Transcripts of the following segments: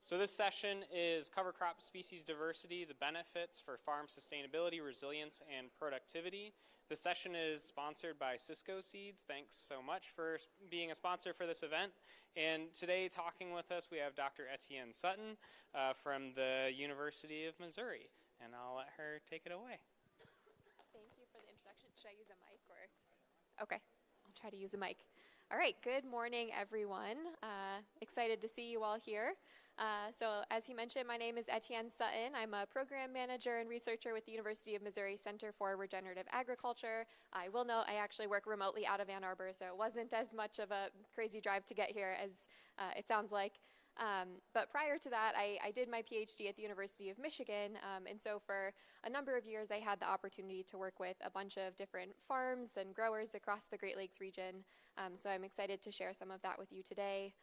So this session is cover crop species diversity, the benefits for farm sustainability, resilience, and productivity. The session is sponsored by Cisco Seeds. Thanks so much for being a sponsor for this event. And today talking with us we have Dr. Etienne Sutton from the University of Missouri. And I'll let her take it away. Thank you for the introduction. Should I use a mic or? Okay, I'll try to use a mic. All right, good morning everyone. Excited to see you all here. So as he mentioned, my name is Etienne Sutton. I'm a program manager and researcher with the University of Missouri Center for Regenerative Agriculture. I will note I actually work remotely out of Ann Arbor, so it wasn't as much of a crazy drive to get here as it sounds like. But prior to that, I did my PhD at the University of Michigan, and so for a number of years I had the opportunity to work with a bunch of different farms and growers across the Great Lakes region, so I'm excited to share some of that with you today.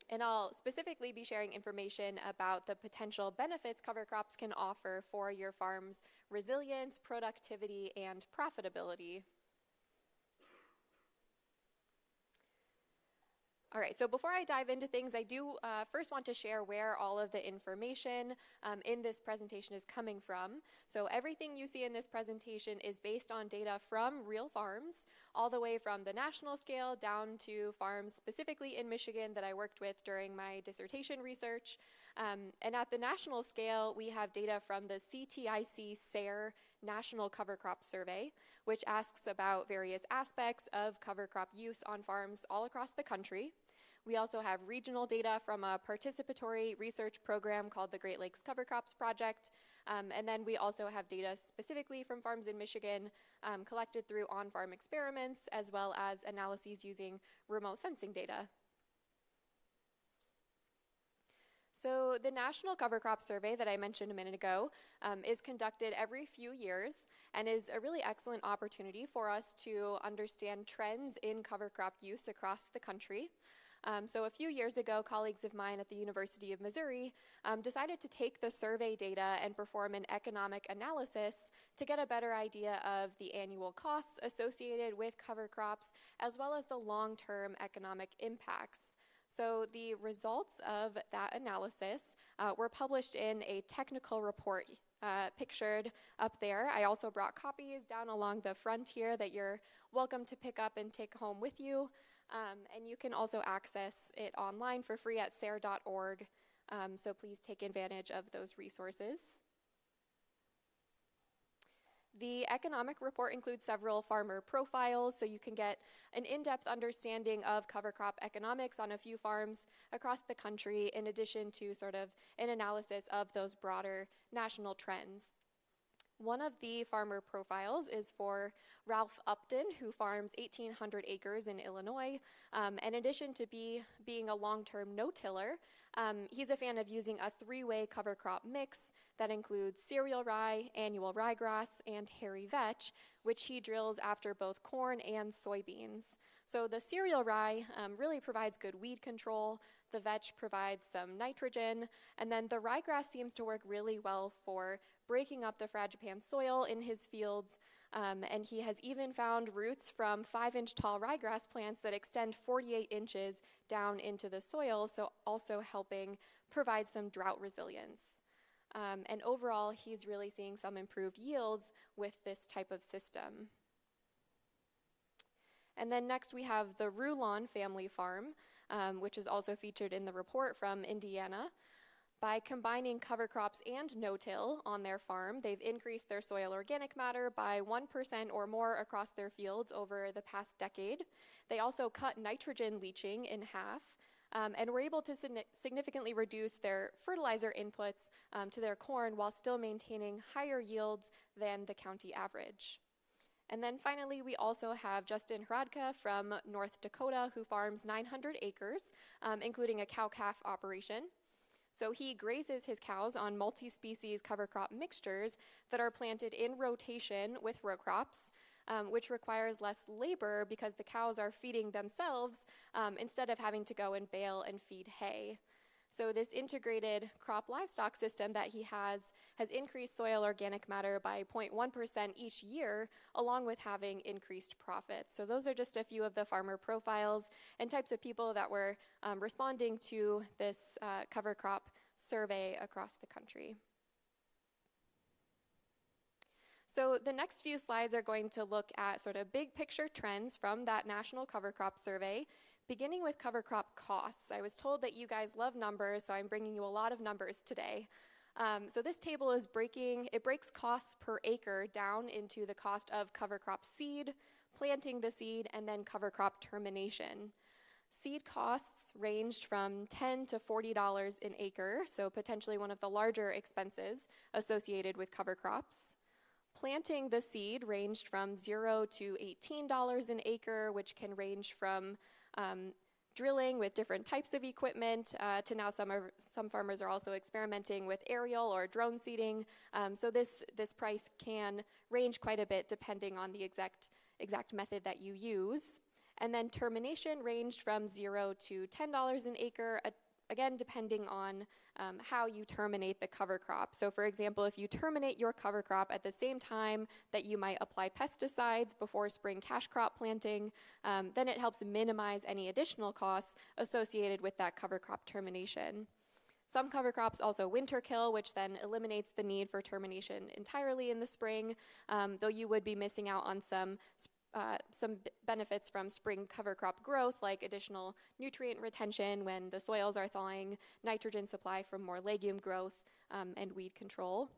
And I'll specifically be sharing information about the potential benefits cover crops can offer for your farm's resilience, productivity, and profitability. All right, so before I dive into things, I do first want to share where all of the information in this presentation is coming from. So everything you see in this presentation is based on data from real farms, all the way from the national scale down to farms specifically in Michigan that I worked with during my dissertation research. And at the national scale, we have data from the CTIC SARE National Cover Crop Survey, which asks about various aspects of cover crop use on farms all across the country. We also have regional data from a participatory research program called the Great Lakes Cover Crops Project. And then we also have data specifically from farms in Michigan collected through on-farm experiments, as well as analyses using remote sensing data. So the National Cover Crop Survey that I mentioned a minute ago is conducted every few years and is a really excellent opportunity for us to understand trends in cover crop use across the country. So a few years ago, colleagues of mine at the University of Missouri decided to take the survey data and perform an economic analysis to get a better idea of the annual costs associated with cover crops, as well as the long-term economic impacts. So the results of that analysis were published in a technical report pictured up there. I also brought copies down along the front here that you're welcome to pick up and take home with you. And you can also access it online for free at sare.org. So please take advantage of those resources. The economic report includes several farmer profiles, so you can get an in-depth understanding of cover crop economics on a few farms across the country, in addition to sort of an analysis of those broader national trends. One of the farmer profiles is for Ralph Upton, who farms 1,800 acres in Illinois. In addition to being a long-term no-tiller, he's a fan of using a three-way cover crop mix that includes cereal rye, annual ryegrass, and hairy vetch, which he drills after both corn and soybeans. So the cereal rye really provides good weed control, the vetch provides some nitrogen, and then the ryegrass seems to work really well for breaking up the fragipan soil in his fields, and he has even found roots from 5-inch tall ryegrass plants that extend 48 inches down into the soil, so also helping provide some drought resilience. And overall, he's really seeing some improved yields with this type of system. And then next we have the Rulon family farm, which is also featured in the report from Indiana. By combining cover crops and no-till on their farm, they've increased their soil organic matter by 1% or more across their fields over the past decade. They also cut nitrogen leaching in half, and were able to significantly reduce their fertilizer inputs to their corn while still maintaining higher yields than the county average. And then finally, we also have Justin Hradka from North Dakota, who farms 900 acres, including a cow-calf operation. So he grazes his cows on multi-species cover crop mixtures that are planted in rotation with row crops, which requires less labor because the cows are feeding themselves instead of having to go and bale and feed hay. So this integrated crop livestock system that he has increased soil organic matter by 0.1% each year, along with having increased profits. So those are just a few of the farmer profiles and types of people that were responding to this cover crop survey across the country. So the next few slides are going to look at sort of big picture trends from that national cover crop survey, beginning with cover crop costs. I was told that you guys love numbers, so I'm bringing you a lot of numbers today. So this table breaks costs per acre down into the cost of cover crop seed, planting the seed, and then cover crop termination. Seed costs ranged from $10 to $40 an acre, so potentially one of the larger expenses associated with cover crops. Planting the seed ranged from $0 to $18 an acre, which can range from drilling with different types of equipment to now some farmers are also experimenting with aerial or drone seeding. So this price can range quite a bit depending on the exact method that you use. And then termination ranged from $0 to $10 an acre, again, depending on how you terminate the cover crop. So for example, if you terminate your cover crop at the same time that you might apply pesticides before spring cash crop planting, then it helps minimize any additional costs associated with that cover crop termination. Some cover crops also winter kill, which then eliminates the need for termination entirely in the spring, though you would be missing out on some benefits from spring cover crop growth, like additional nutrient retention when the soils are thawing, nitrogen supply from more legume growth, and weed control.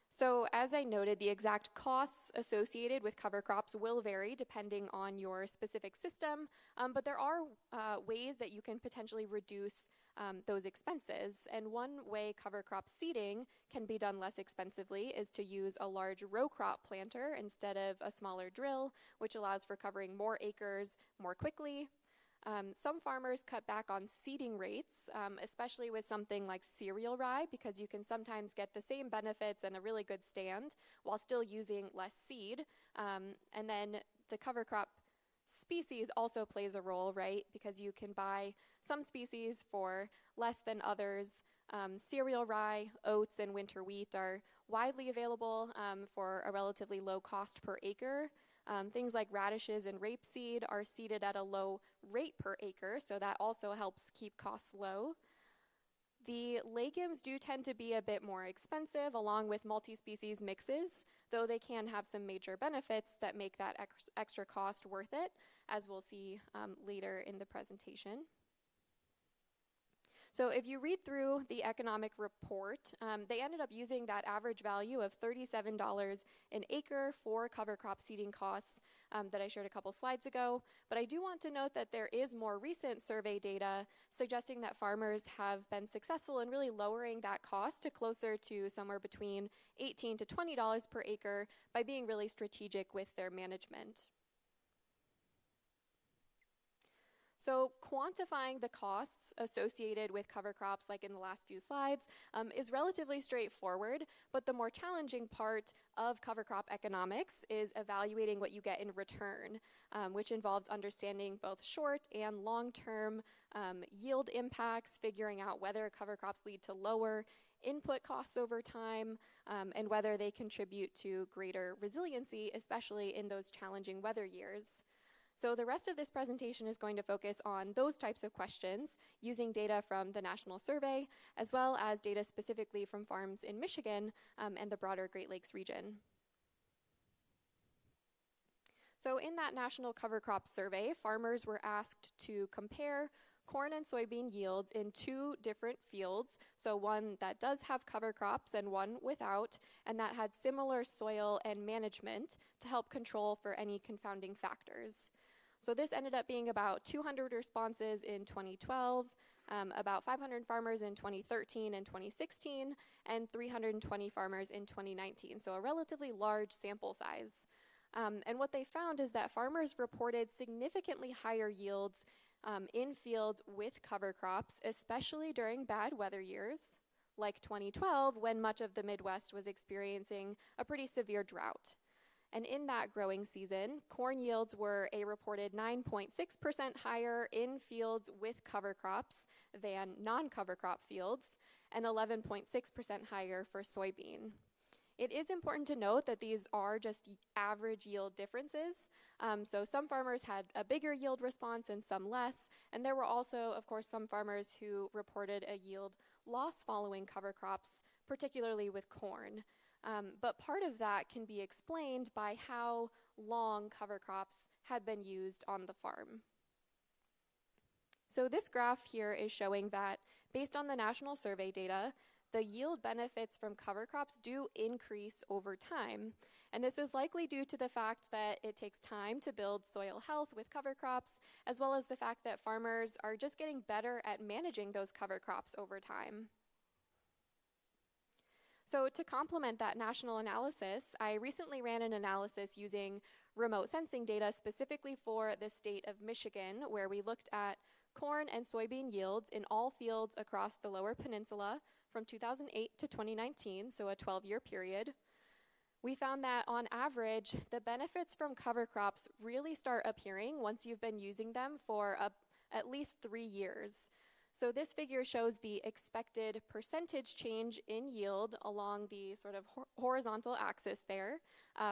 So as I noted, the exact costs associated with cover crops will vary depending on your specific system, but there are ways that you can potentially reduce those expenses. And one way cover crop seeding can be done less expensively is to use a large row crop planter instead of a smaller drill, which allows for covering more acres more quickly. Some farmers cut back on seeding rates, especially with something like cereal rye, because you can sometimes get the same benefits and a really good stand while still using less seed. And then the cover crop species also plays a role, right? Because you can buy some species for less than others. Cereal rye, oats, and winter wheat are widely available for a relatively low cost per acre. Things like radishes and rapeseed are seeded at a low rate per acre, so that also helps keep costs low. The legumes do tend to be a bit more expensive along with multi-species mixes, though they can have some major benefits that make that extra cost worth it, as we'll see later in the presentation. So if you read through the economic report, they ended up using that average value of $37 an acre for cover crop seeding costs that I shared a couple slides ago. But I do want to note that there is more recent survey data suggesting that farmers have been successful in really lowering that cost to closer to somewhere between $18 to $20 per acre by being really strategic with their management. So quantifying the costs associated with cover crops, like in the last few slides, is relatively straightforward, but the more challenging part of cover crop economics is evaluating what you get in return, which involves understanding both short and long-term yield impacts, figuring out whether cover crops lead to lower input costs over time, and whether they contribute to greater resiliency, especially in those challenging weather years. So the rest of this presentation is going to focus on those types of questions using data from the National Survey, as well as data specifically from farms in Michigan and the broader Great Lakes region. So in that National Cover Crop Survey, farmers were asked to compare corn and soybean yields in two different fields, so one that does have cover crops and one without, and that had similar soil and management to help control for any confounding factors. So this ended up being about 200 responses in 2012, about 500 farmers in 2013 and 2016, and 320 farmers in 2019, so a relatively large sample size. And what they found is that farmers reported significantly higher yields in fields with cover crops, especially during bad weather years, like 2012, when much of the Midwest was experiencing a pretty severe drought. And in that growing season, corn yields were a reported 9.6% higher in fields with cover crops than non-cover crop fields, and 11.6% higher for soybean. It is important to note that these are just average yield differences. So some farmers had a bigger yield response and some less. And there were also, of course, some farmers who reported a yield loss following cover crops, particularly with corn. But part of that can be explained by how long cover crops had been used on the farm. So this graph here is showing that based on the National Survey data, the yield benefits from cover crops do increase over time. And this is likely due to the fact that it takes time to build soil health with cover crops, as well as the fact that farmers are just getting better at managing those cover crops over time. So to complement that national analysis, I recently ran an analysis using remote sensing data specifically for the state of Michigan, where we looked at corn and soybean yields in all fields across the Lower Peninsula from 2008 to 2019, so a 12-year period. We found that on average, the benefits from cover crops really start appearing once you've been using them for at least 3 years. So this figure shows the expected percentage change in yield along the sort of horizontal axis there,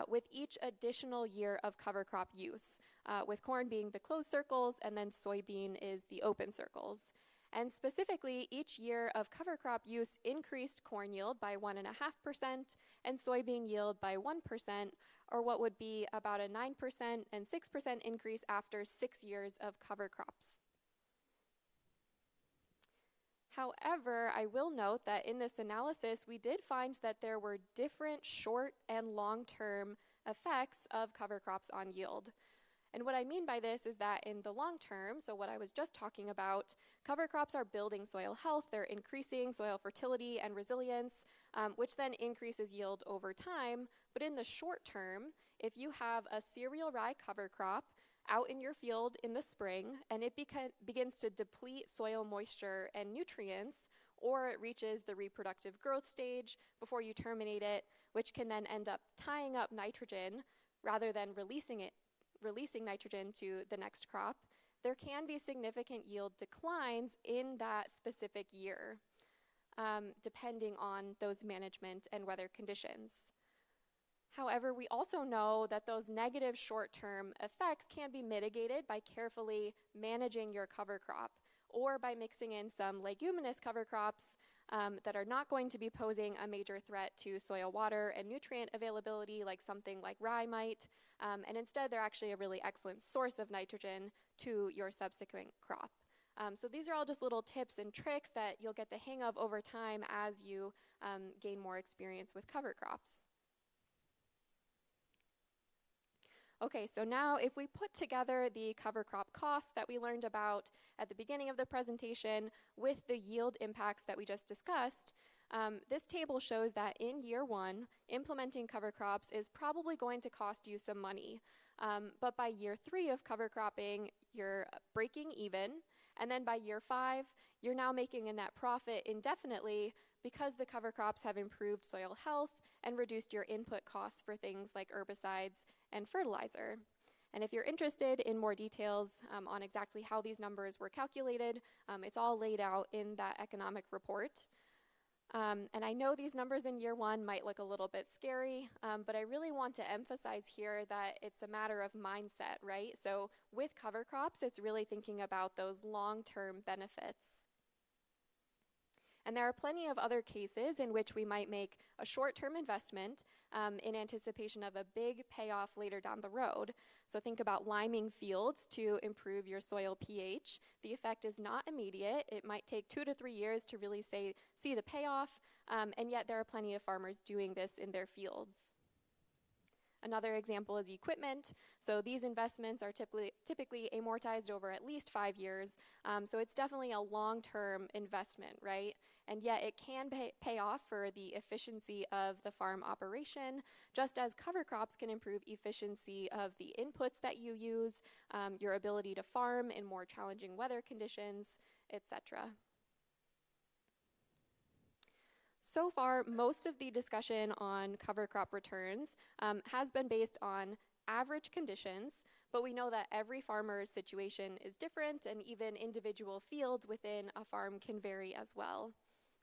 with each additional year of cover crop use, with corn being the closed circles and then soybean is the open circles. And specifically, each year of cover crop use increased corn yield by 1.5% and soybean yield by 1%, or what would be about a 9% and 6% increase after 6 years of cover crops. However, I will note that in this analysis, we did find that there were different short and long-term effects of cover crops on yield. And what I mean by this is that in the long term, so what I was just talking about, cover crops are building soil health, they're increasing soil fertility and resilience, which then increases yield over time. But in the short term, if you have a cereal rye cover crop out in your field in the spring and it begins to deplete soil moisture and nutrients, or it reaches the reproductive growth stage before you terminate it, which can then end up tying up nitrogen rather than releasing nitrogen to the next crop, there can be significant yield declines in that specific year, depending on those management and weather conditions. However, we also know that those negative short-term effects can be mitigated by carefully managing your cover crop, or by mixing in some leguminous cover crops that are not going to be posing a major threat to soil water and nutrient availability, like something like rye might, and instead they're actually a really excellent source of nitrogen to your subsequent crop. So these are all just little tips and tricks that you'll get the hang of over time as you gain more experience with cover crops. Okay, so now if we put together the cover crop costs that we learned about at the beginning of the presentation with the yield impacts that we just discussed, this table shows that in year 1, implementing cover crops is probably going to cost you some money. But by year 3 of cover cropping, you're breaking even. And then by year 5, you're now making a net profit indefinitely because the cover crops have improved soil health and reduced your input costs for things like herbicides and fertilizer. And if you're interested in more details on exactly how these numbers were calculated, it's all laid out in that economic report. And I know these numbers in year 1 might look a little bit scary, but I really want to emphasize here that it's a matter of mindset, right? So with cover crops, it's really thinking about those long-term benefits. And there are plenty of other cases in which we might make a short-term investment in anticipation of a big payoff later down the road. So think about liming fields to improve your soil pH. The effect is not immediate. It might take 2 to 3 years to really see the payoff, and yet there are plenty of farmers doing this in their fields. Another example is equipment. So these investments are typically amortized over at least 5 years. So it's definitely a long-term investment, right? And yet it can pay off for the efficiency of the farm operation, just as cover crops can improve efficiency of the inputs that you use, your ability to farm in more challenging weather conditions, etc. So far, most of the discussion on cover crop returns has been based on average conditions, but we know that every farmer's situation is different, and even individual fields within a farm can vary as well.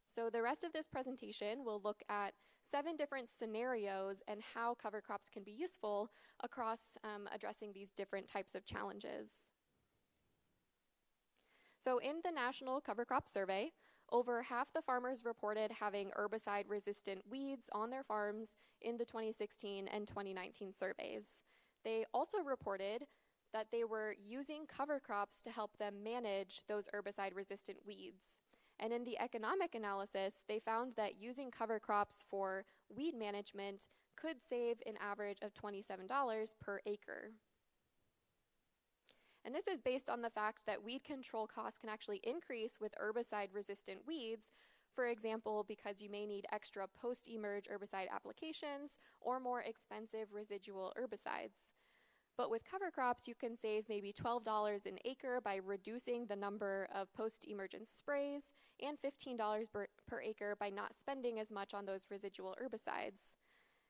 So the rest of this presentation will look at 7 different scenarios and how cover crops can be useful across addressing these different types of challenges. So in the National Cover Crop Survey, over half the farmers reported having herbicide-resistant weeds on their farms in the 2016 and 2019 surveys. They also reported that they were using cover crops to help them manage those herbicide-resistant weeds. And in the economic analysis, they found that using cover crops for weed management could save an average of $27 per acre. And this is based on the fact that weed control costs can actually increase with herbicide-resistant weeds, for example, because you may need extra post-emerge herbicide applications or more expensive residual herbicides. But with cover crops, you can save maybe $12 an acre by reducing the number of post-emergence sprays, and $15 per acre by not spending as much on those residual herbicides.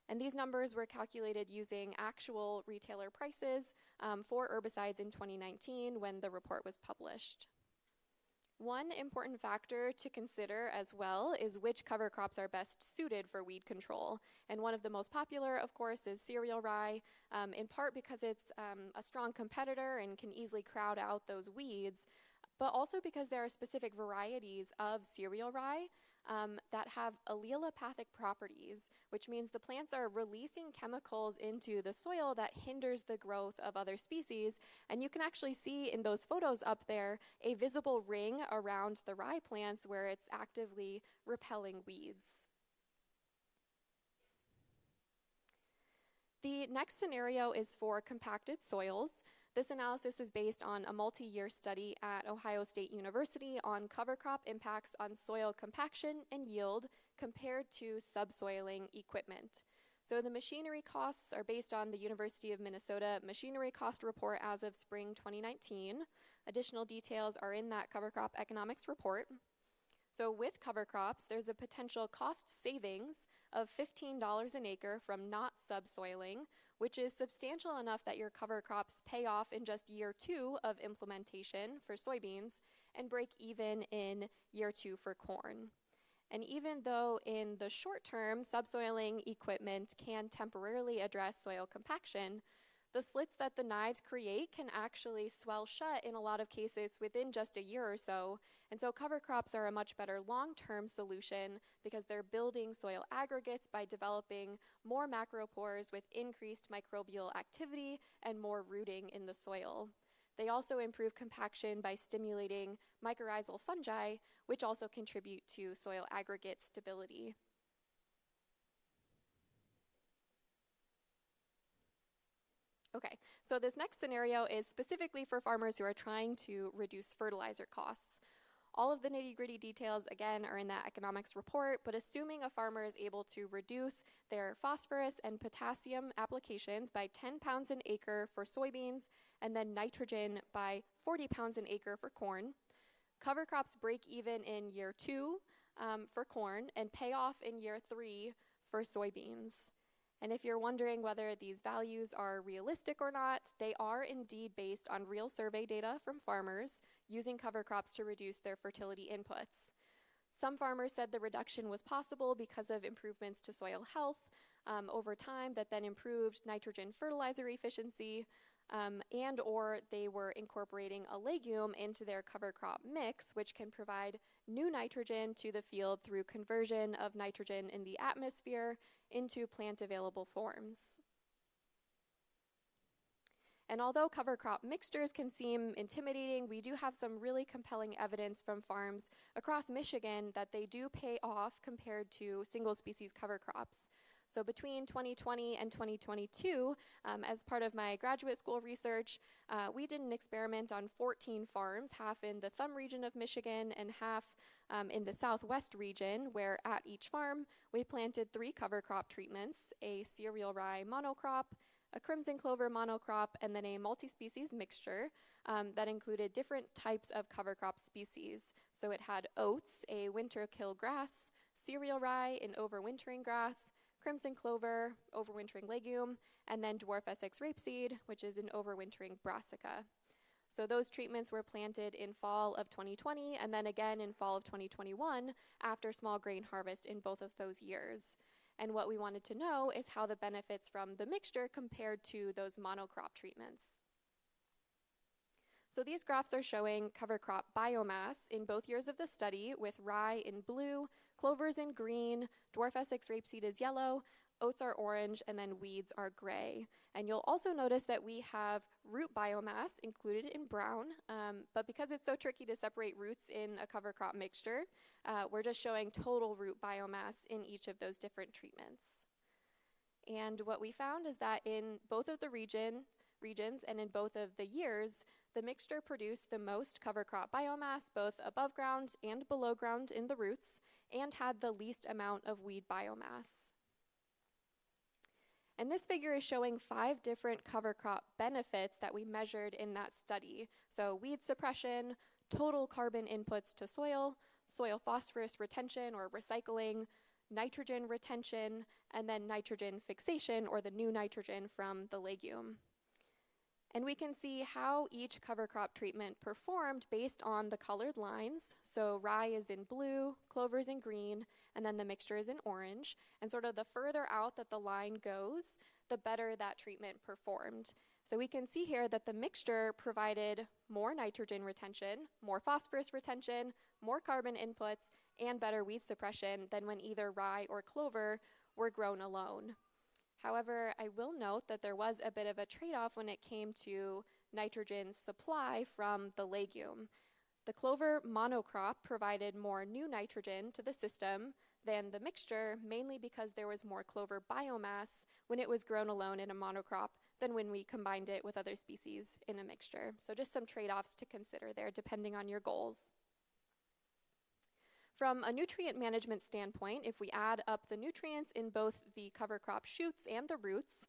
And these numbers were calculated using actual retailer prices for herbicides in 2019 when the report was published. One important factor to consider as well is which cover crops are best suited for weed control. And one of the most popular, of course, is cereal rye, in part because it's a strong competitor and can easily crowd out those weeds, but also because there are specific varieties of cereal rye that have allelopathic properties, which means the plants are releasing chemicals into the soil that hinders the growth of other species. And you can actually see in those photos up there a visible ring around the rye plants where it's actively repelling weeds. The next scenario is for compacted soils. This analysis is based on a multi-year study at Ohio State University on cover crop impacts on soil compaction and yield compared to subsoiling equipment. So the machinery costs are based on the University of Minnesota Machinery Cost Report as of spring 2019. Additional details are in that cover crop economics report. So with cover crops, there's a potential cost savings of $15 an acre from not subsoiling, which is substantial enough that your cover crops pay off in just year 2 of implementation for soybeans and break even in year 2 for corn. And even though in the short term, subsoiling equipment can temporarily address soil compaction, the slits that the knives create can actually swell shut in a lot of cases within just a year or so. And so cover crops are a much better long-term solution because they're building soil aggregates by developing more macropores with increased microbial activity and more rooting in the soil. They also improve compaction by stimulating mycorrhizal fungi, which also contribute to soil aggregate stability. Okay, so this next scenario is specifically for farmers who are trying to reduce fertilizer costs. All of the nitty-gritty details, again, are in that economics report, but assuming a farmer is able to reduce their phosphorus and potassium applications by 10 pounds an acre for soybeans, and then nitrogen by 40 pounds an acre for corn, cover crops break even in year 2 for corn and pay off in year 3 for soybeans. And if you're wondering whether these values are realistic or not, they are indeed based on real survey data from farmers using cover crops to reduce their fertility inputs. Some farmers said the reduction was possible because of improvements to soil health over time that then improved nitrogen fertilizer efficiency, and or they were incorporating a legume into their cover crop mix, which can provide new nitrogen to the field through conversion of nitrogen in the atmosphere into plant available forms. And although cover crop mixtures can seem intimidating, we do have some really compelling evidence from farms across Michigan that they do pay off compared to single species cover crops. So between 2020 and 2022, as part of my graduate school research, we did an experiment on 14 farms, half in the Thumb region of Michigan and half in the Southwest region, where at each farm we planted 3 cover crop treatments: a cereal rye monocrop, a crimson clover monocrop, and then a multi-species mixture that included different types of cover crop species. So it had oats, a winter kill grass, cereal rye, an overwintering grass, crimson clover, overwintering legume, and then dwarf Essex rapeseed, which is an overwintering brassica. So those treatments were planted in fall of 2020 and then again in fall of 2021 after small grain harvest in both of those years. And what we wanted to know is how the benefits from the mixture compared to those monocrop treatments. So these graphs are showing cover crop biomass in both years of the study, with rye in blue, clovers in green, dwarf Essex rapeseed is yellow, oats are orange, and then weeds are gray. And you'll also notice that we have root biomass included in brown, but because it's so tricky to separate roots in a cover crop mixture, we're just showing total root biomass in each of those different treatments. And what we found is that in both of the regions and in both of the years, the mixture produced the most cover crop biomass, both above ground and below ground in the roots, and had the least amount of weed biomass. And this figure is showing 5 different cover crop benefits that we measured in that study. So weed suppression, total carbon inputs to soil, soil phosphorus retention or recycling, nitrogen retention, and then nitrogen fixation, or the new nitrogen from the legume. And we can see how each cover crop treatment performed based on the colored lines. So rye is in blue, clover's in green, and then the mixture is in orange. And sort of the further out that the line goes, the better that treatment performed. So we can see here that the mixture provided more nitrogen retention, more phosphorus retention, more carbon inputs, and better weed suppression than when either rye or clover were grown alone. However, I will note that there was a bit of a trade-off when it came to nitrogen supply from the legume. The clover monocrop provided more new nitrogen to the system than the mixture, mainly because there was more clover biomass when it was grown alone in a monocrop than when we combined it with other species in a mixture. So just some trade-offs to consider there depending on your goals. From a nutrient management standpoint, if we add up the nutrients in both the cover crop shoots and the roots,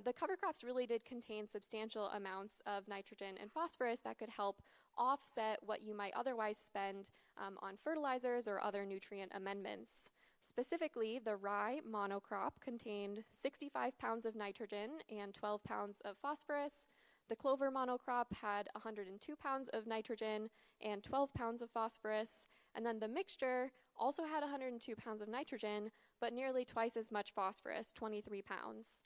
the cover crops really did contain substantial amounts of nitrogen and phosphorus that could help offset what you might otherwise spend on fertilizers or other nutrient amendments. Specifically, the rye monocrop contained 65 pounds of nitrogen and 12 pounds of phosphorus. The clover monocrop had 102 pounds of nitrogen and 12 pounds of phosphorus. And then the mixture also had 102 pounds of nitrogen, but nearly twice as much phosphorus, 23 pounds.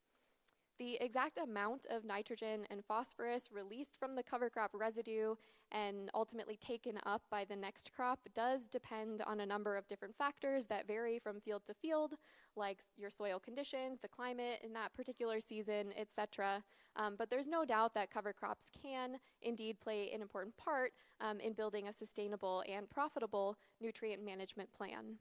The exact amount of nitrogen and phosphorus released from the cover crop residue and ultimately taken up by the next crop does depend on a number of different factors that vary from field to field, like your soil conditions, the climate in that particular season, etc. But there's no doubt that cover crops can indeed play an important part in building a sustainable and profitable nutrient management plan.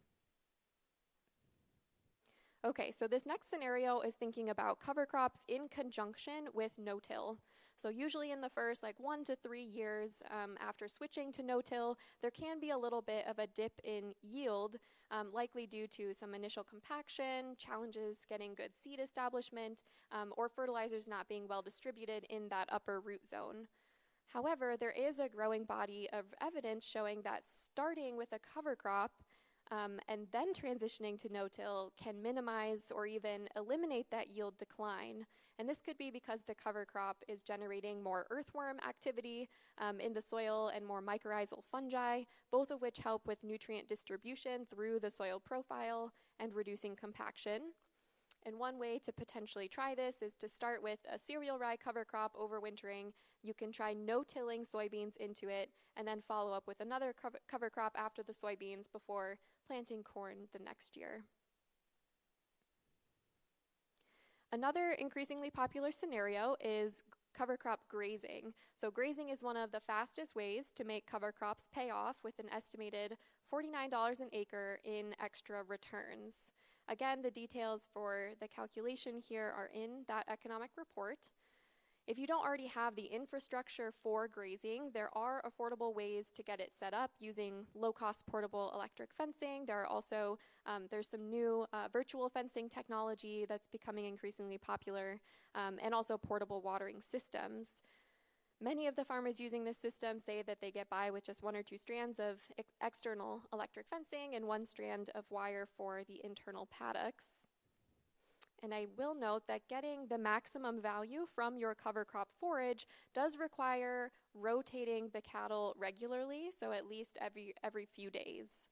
Okay, so this next scenario is thinking about cover crops in conjunction with no-till. So usually in the first 1 to 3 years after switching to no-till, there can be a little bit of a dip in yield, likely due to some initial compaction, challenges getting good seed establishment, or fertilizers not being well distributed in that upper root zone. However, there is a growing body of evidence showing that starting with a cover crop and then transitioning to no-till can minimize or even eliminate that yield decline. And this could be because the cover crop is generating more earthworm activity in the soil and more mycorrhizal fungi, both of which help with nutrient distribution through the soil profile and reducing compaction. And one way to potentially try this is to start with a cereal rye cover crop overwintering. You can try no-tilling soybeans into it and then follow up with another cover crop after the soybeans before planting corn the next year. Another increasingly popular scenario is cover crop grazing. So grazing is one of the fastest ways to make cover crops pay off, with an estimated $49 an acre in extra returns. Again, the details for the calculation here are in that economic report. If you don't already have the infrastructure for grazing, there are affordable ways to get it set up using low-cost portable electric fencing. There are also there's some new virtual fencing technology that's becoming increasingly popular, and also portable watering systems. Many of the farmers using this system say that they get by with just 1 or 2 strands of external electric fencing and 1 strand of wire for the internal paddocks. And I will note that getting the maximum value from your cover crop forage does require rotating the cattle regularly, so at least every few days.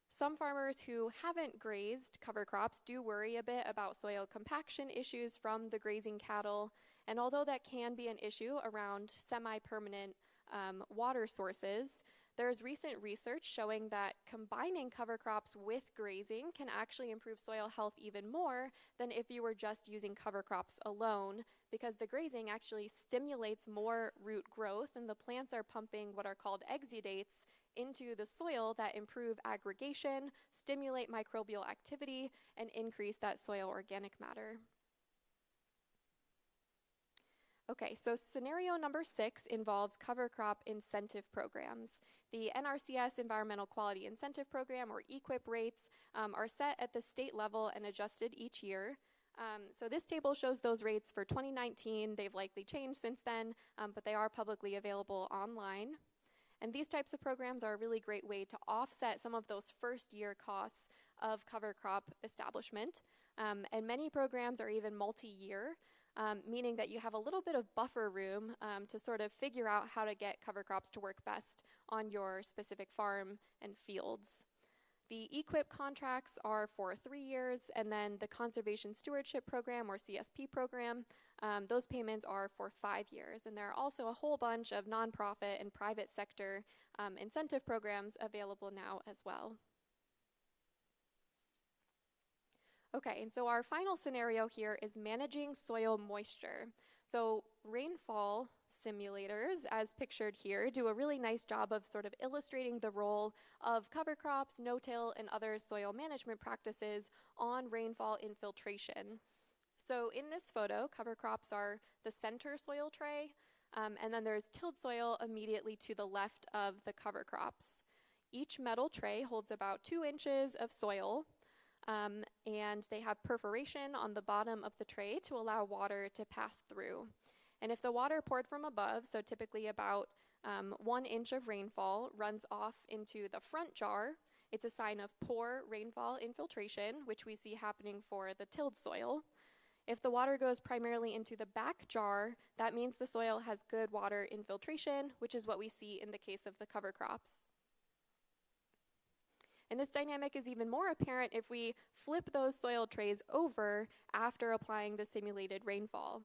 Some farmers who haven't grazed cover crops do worry a bit about soil compaction issues from the grazing cattle, and although that can be an issue around semi-permanent water sources, there's recent research showing that combining cover crops with grazing can actually improve soil health even more than if you were just using cover crops alone, because the grazing actually stimulates more root growth and the plants are pumping what are called exudates into the soil that improve aggregation, stimulate microbial activity, and increase that soil organic matter. Okay, so scenario number 6 involves cover crop incentive programs. The NRCS Environmental Quality Incentive Program, or EQIP rates, are set at the state level and adjusted each year. So this table shows those rates for 2019. They've likely changed since then, but they are publicly available online. And these types of programs are a really great way to offset some of those first-year costs of cover crop establishment. And many programs are even multi-year, meaning that you have a little bit of buffer room to sort of figure out how to get cover crops to work best on your specific farm and fields. The EQIP contracts are for 3 years, and then the Conservation Stewardship Program, or CSP program, those payments are for 5 years. And there are also a whole bunch of nonprofit and private sector incentive programs available now as well. Okay, and so our final scenario here is managing soil moisture. So rainfall simulators, as pictured here, do a really nice job of sort of illustrating the role of cover crops, no-till, and other soil management practices on rainfall infiltration. So in this photo, cover crops are the center soil tray, and then there's tilled soil immediately to the left of the cover crops. Each metal tray holds about 2 inches of soil, and they have perforation on the bottom of the tray to allow water to pass through. And if the water poured from above, so typically about 1 inch of rainfall, runs off into the front jar, it's a sign of poor rainfall infiltration, which we see happening for the tilled soil. If the water goes primarily into the back jar, that means the soil has good water infiltration, which is what we see in the case of the cover crops. And this dynamic is even more apparent if we flip those soil trays over after applying the simulated rainfall.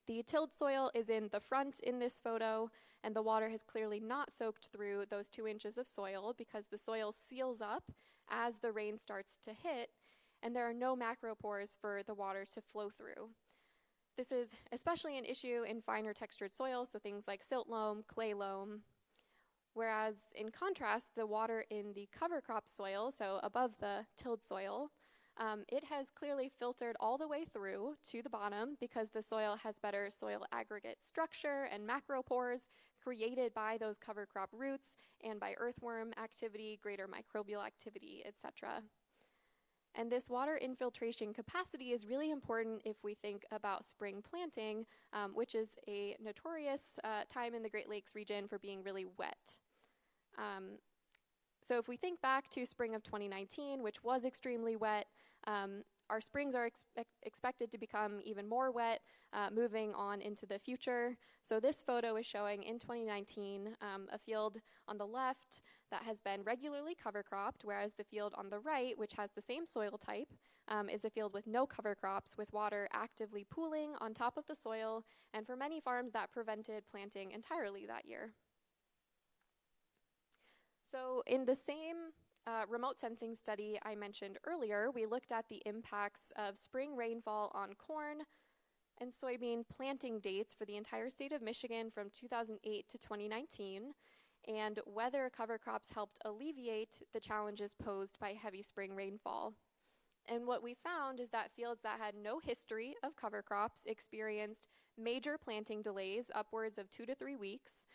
The tilled soil is in the front in this photo, and the water has clearly not soaked through those 2 inches of soil because the soil seals up as the rain starts to hit, and there are no macropores for the water to flow through. This is especially an issue in finer textured soils, so things like silt loam, clay loam. Whereas in contrast, the water in the cover crop soil, so above the tilled soil, it has clearly filtered all the way through to the bottom because the soil has better soil aggregate structure and macropores created by those cover crop roots and by earthworm activity, greater microbial activity, etc. And this water infiltration capacity is really important if we think about spring planting, which is a notorious time in the Great Lakes region for being really wet. So if we think back to spring of 2019, which was extremely wet, our springs are expected to become even more wet moving on into the future. So this photo is showing in 2019 a field on the left that has been regularly cover cropped, whereas the field on the right, which has the same soil type, is a field with no cover crops with water actively pooling on top of the soil, and for many farms that prevented planting entirely that year. So in the same remote sensing study I mentioned earlier, we looked at the impacts of spring rainfall on corn and soybean planting dates for the entire state of Michigan from 2008 to 2019, and whether cover crops helped alleviate the challenges posed by heavy spring rainfall. And what we found is that fields that had no history of cover crops experienced major planting delays, upwards of 2 to 3 weeks,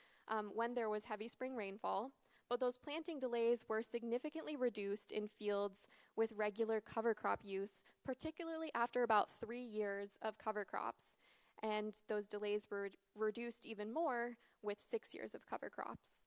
when there was heavy spring rainfall. But those planting delays were significantly reduced in fields with regular cover crop use, particularly after about 3 years of cover crops. and those delays were reduced even more with 6 years of cover crops.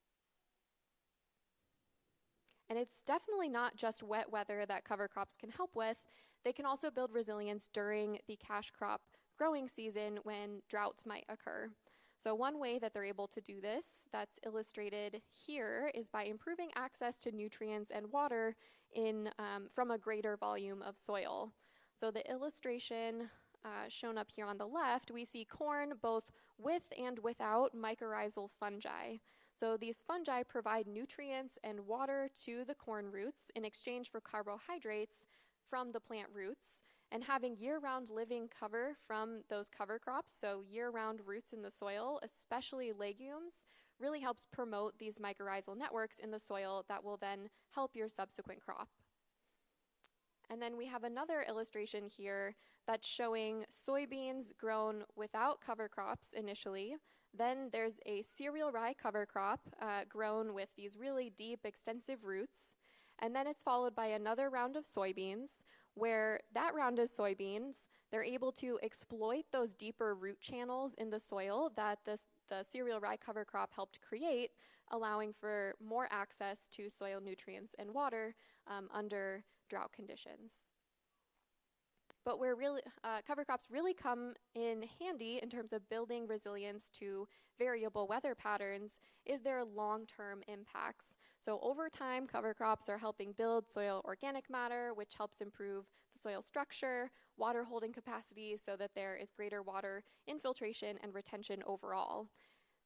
And it's definitely not just wet weather that cover crops can help with. They can also build resilience during the cash crop growing season when droughts might occur. So one way that they're able to do this, that's illustrated here, is by improving access to nutrients and water from a greater volume of soil. So the illustration shown up here on the left, we see corn both with and without mycorrhizal fungi. So these fungi provide nutrients and water to the corn roots in exchange for carbohydrates from the plant roots. And having year-round living cover from those cover crops, so year-round roots in the soil, especially legumes, really helps promote these mycorrhizal networks in the soil that will then help your subsequent crop. And then we have another illustration here that's showing soybeans grown without cover crops initially. Then there's a cereal rye cover crop grown with these really deep, extensive roots. And then it's followed by another round of soybeans, where that round of soybeans, they're able to exploit those deeper root channels in the soil that the cereal rye cover crop helped create, allowing for more access to soil nutrients and water under drought conditions. But where cover crops really come in handy in terms of building resilience to variable weather patterns is their long-term impacts. So over time, cover crops are helping build soil organic matter, which helps improve the soil structure, water holding capacity, so that there is greater water infiltration and retention overall.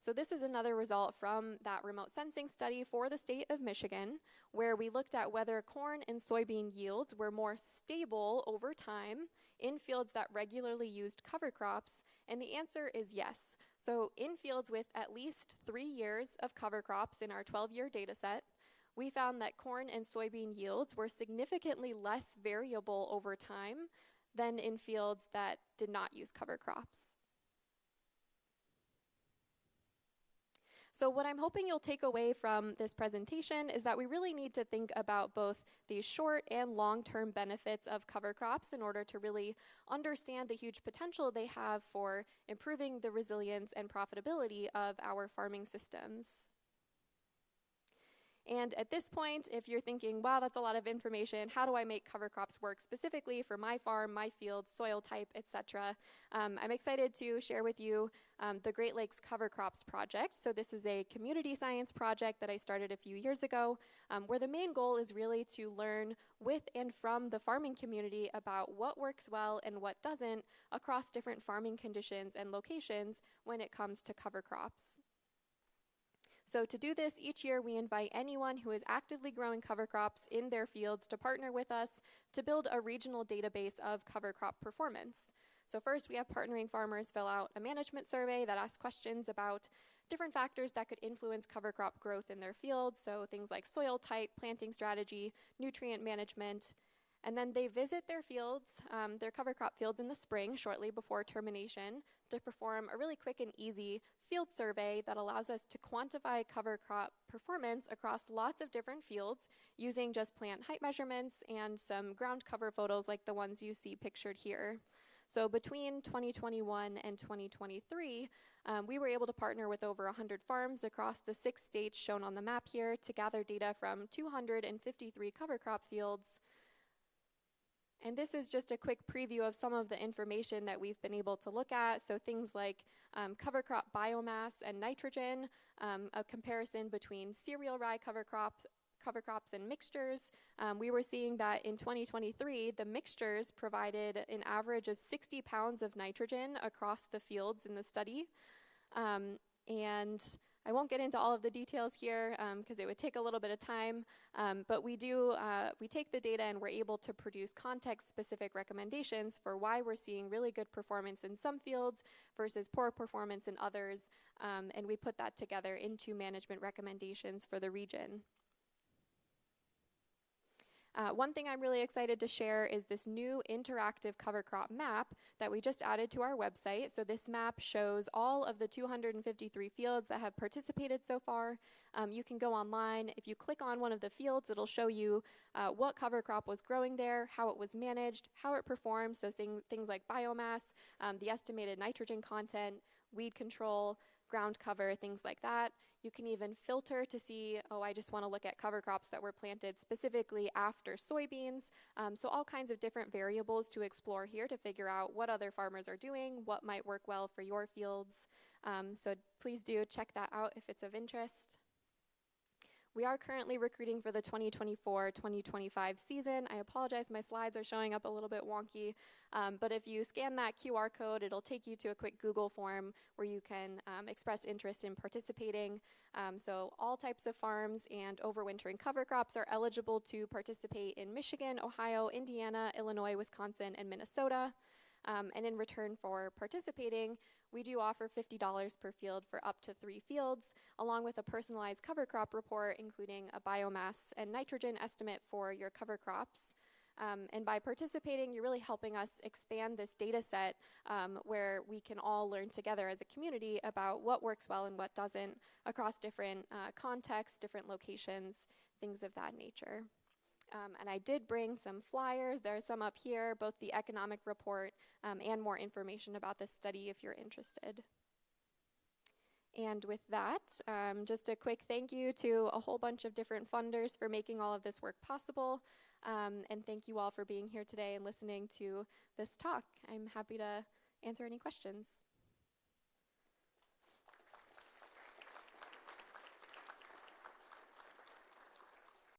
So this is another result from that remote sensing study for the state of Michigan, where we looked at whether corn and soybean yields were more stable over time in fields that regularly used cover crops, and the answer is yes. So in fields with at least 3 years of cover crops in our 12-year data set, we found that corn and soybean yields were significantly less variable over time than in fields that did not use cover crops. So what I'm hoping you'll take away from this presentation is that we really need to think about both the short and long-term benefits of cover crops in order to really understand the huge potential they have for improving the resilience and profitability of our farming systems. And at this point, if you're thinking, wow, that's a lot of information, how do I make cover crops work specifically for my farm, my field, soil type, etc.? I'm excited to share with you the Great Lakes Cover Crops Project. So this is a community science project that I started a few years ago, where the main goal is really to learn with and from the farming community about what works well and what doesn't across different farming conditions and locations when it comes to cover crops. So to do this, each year we invite anyone who is actively growing cover crops in their fields to partner with us to build a regional database of cover crop performance. So first, we have partnering farmers fill out a management survey that asks questions about different factors that could influence cover crop growth in their fields, so things like soil type, planting strategy, nutrient management. And then they visit their fields, their cover crop fields in the spring, shortly before termination, to perform a really quick and easy field survey that allows us to quantify cover crop performance across lots of different fields using just plant height measurements and some ground cover photos like the ones you see pictured here. So between 2021 and 2023, we were able to partner with over 100 farms across the 6 states shown on the map here to gather data from 253 cover crop fields. And this is just a quick preview of some of the information that we've been able to look at. So things like cover crop biomass and nitrogen, a comparison between cereal rye cover crops and mixtures. We were seeing that in 2023, the mixtures provided an average of 60 pounds of nitrogen across the fields in the study. And I won't get into all of the details here because it would take a little bit of time, but we take the data and we're able to produce context-specific recommendations for why we're seeing really good performance in some fields versus poor performance in others, and we put that together into management recommendations for the region. One thing I'm really excited to share is this new interactive cover crop map that we just added to our website. So this map shows all of the 253 fields that have participated so far. You can go online. If you click on one of the fields, it'll show you what cover crop was growing there, how it was managed, how it performed, so things like biomass, the estimated nitrogen content, weed control, ground cover, things like that. You can even filter to see, oh, I just want to look at cover crops that were planted specifically after soybeans. So all kinds of different variables to explore here to figure out what other farmers are doing, what might work well for your fields. So please do check that out if it's of interest. We are currently recruiting for the 2024-2025 season. I apologize, my slides are showing up a little bit wonky, but if you scan that QR code, it'll take you to a quick Google form where you can express interest in participating. So all types of farms and overwintering cover crops are eligible to participate in Michigan, Ohio, Indiana, Illinois, Wisconsin, and Minnesota. And in return for participating, we do offer $50 per field for up to 3 fields, along with a personalized cover crop report, including a biomass and nitrogen estimate for your cover crops. And by participating, you're really helping us expand this data set where we can all learn together as a community about what works well and what doesn't across different contexts, different locations, things of that nature. And I did bring some flyers. There are some up here, both the economic report and more information about this study if you're interested. And with that, just a quick thank you to a whole bunch of different funders for making all of this work possible. And thank you all for being here today and listening to this talk. I'm happy to answer any questions.